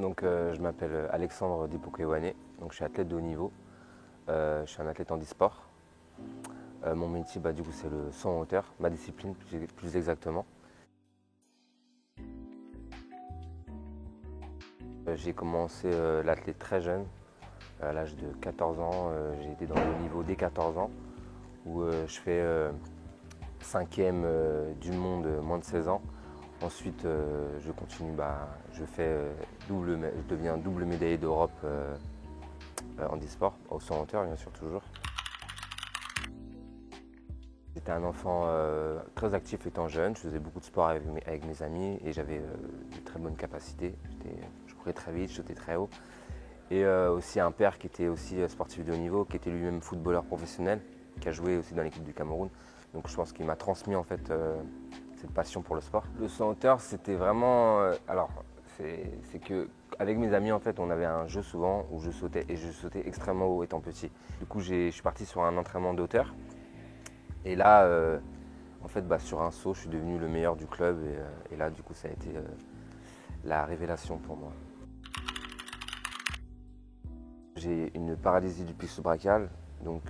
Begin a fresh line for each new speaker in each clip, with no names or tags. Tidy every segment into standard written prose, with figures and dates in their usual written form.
Donc, je m'appelle Alexandre Dipokewane, donc je suis athlète de haut niveau. Je suis un athlète en e-sport. Mon métier, du coup, c'est le saut en hauteur, ma discipline plus exactement. J'ai commencé l'athlète très jeune, à l'âge de 14 ans. J'ai été dans le haut niveau dès 14 ans, où je fais 5e du monde moins de 16 ans. Ensuite, je continue, je deviens double médaillé d'Europe en e-sport, au saut en hauteur bien sûr toujours. J'étais un enfant très actif étant jeune, je faisais beaucoup de sport avec mes amis et j'avais de très bonnes capacités. Je courais très vite, je sautais très haut. Et aussi un père qui était aussi sportif de haut niveau, qui était lui-même footballeur professionnel, qui a joué aussi dans l'équipe du Cameroun. Donc je pense qu'il m'a transmis en fait cette passion pour le sport. Le saut en hauteur, c'était vraiment... c'est que avec mes amis en fait, on avait un jeu souvent où je sautais et je sautais extrêmement haut étant petit. Du coup, je suis parti sur un entraînement de hauteur. Et là, en fait, sur un saut, je suis devenu le meilleur du club et là, du coup, ça a été la révélation pour moi. J'ai une paralysie du plexus brachial, donc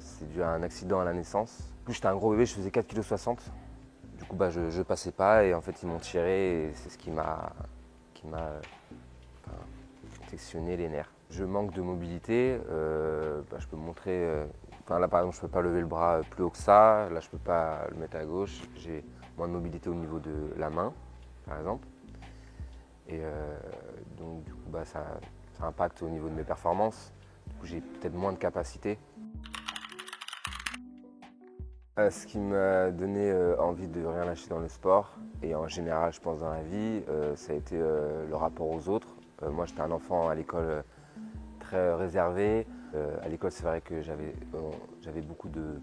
c'est dû à un accident à la naissance. Du coup, j'étais un gros bébé, je faisais 4,60 kg. Du coup, je passais pas et en fait, ils m'ont tiré et c'est ce qui m'a sectionné les nerfs. Je manque de mobilité, je peux montrer. Là, par exemple, je ne peux pas lever le bras plus haut que ça. Là, je ne peux pas le mettre à gauche. J'ai moins de mobilité au niveau de la main, par exemple. Et donc, du coup, ça impacte au niveau de mes performances. Du coup, j'ai peut-être moins de capacité. Ce qui m'a donné envie de rien lâcher dans le sport, et en général, je pense dans la vie, ça a été le rapport aux autres. Moi, j'étais un enfant à l'école très réservé. À l'école, c'est vrai que j'avais beaucoup de...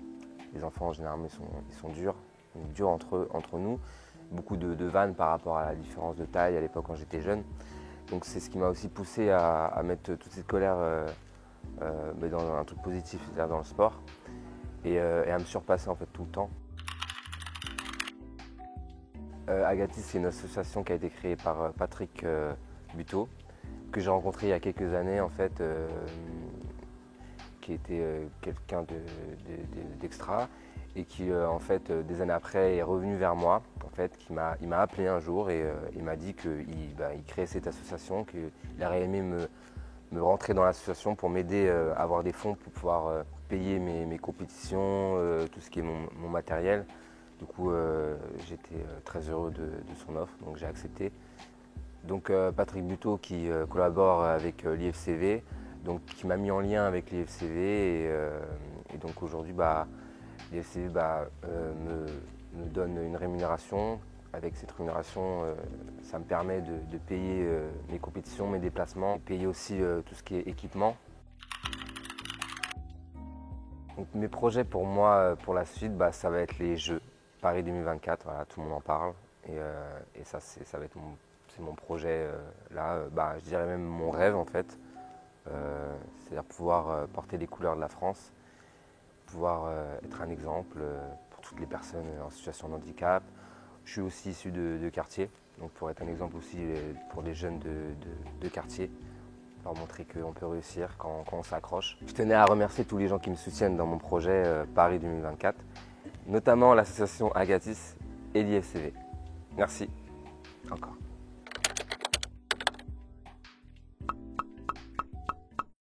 Les enfants, en général, ils sont durs entre nous. Beaucoup de vannes par rapport à la différence de taille à l'époque quand j'étais jeune. Donc c'est ce qui m'a aussi poussé à mettre toute cette colère dans un truc positif, c'est-à-dire dans le sport, et à me surpasser en fait tout le temps. Agatis, c'est une association qui a été créée par Patrick Buteau, que j'ai rencontré il y a quelques années en fait, qui était quelqu'un d'extra et qui en fait des années après est revenu vers moi en fait, il m'a appelé un jour et il m'a dit qu'il créait cette association, qu'il aurait aimé me rentrer dans l'association pour m'aider à avoir des fonds pour pouvoir payer mes compétitions, tout ce qui est mon matériel. Du coup, j'étais très heureux de son offre, donc j'ai accepté. Donc Patrick Buteau qui collabore avec l'IFCV, donc qui m'a mis en lien avec l'IFCV et donc aujourd'hui l'IFCV me donne une rémunération. Avec cette rémunération, ça me permet de payer mes compétitions, mes déplacements, payer aussi tout ce qui est équipement. Donc, mes projets pour moi, pour la suite, ça va être les Jeux Paris 2024, voilà, tout le monde en parle. Et ça, ça va être mon projet là, je dirais même mon rêve en fait. C'est-à-dire pouvoir porter les couleurs de la France, pouvoir être un exemple pour toutes les personnes en situation de handicap. Je suis aussi issu de quartier, donc pour être un exemple aussi pour les jeunes de quartier, leur montrer qu'on peut réussir quand on s'accroche. Je tenais à remercier tous les gens qui me soutiennent dans mon projet Paris 2024, notamment l'association Agatis et l'IFCV. Merci encore.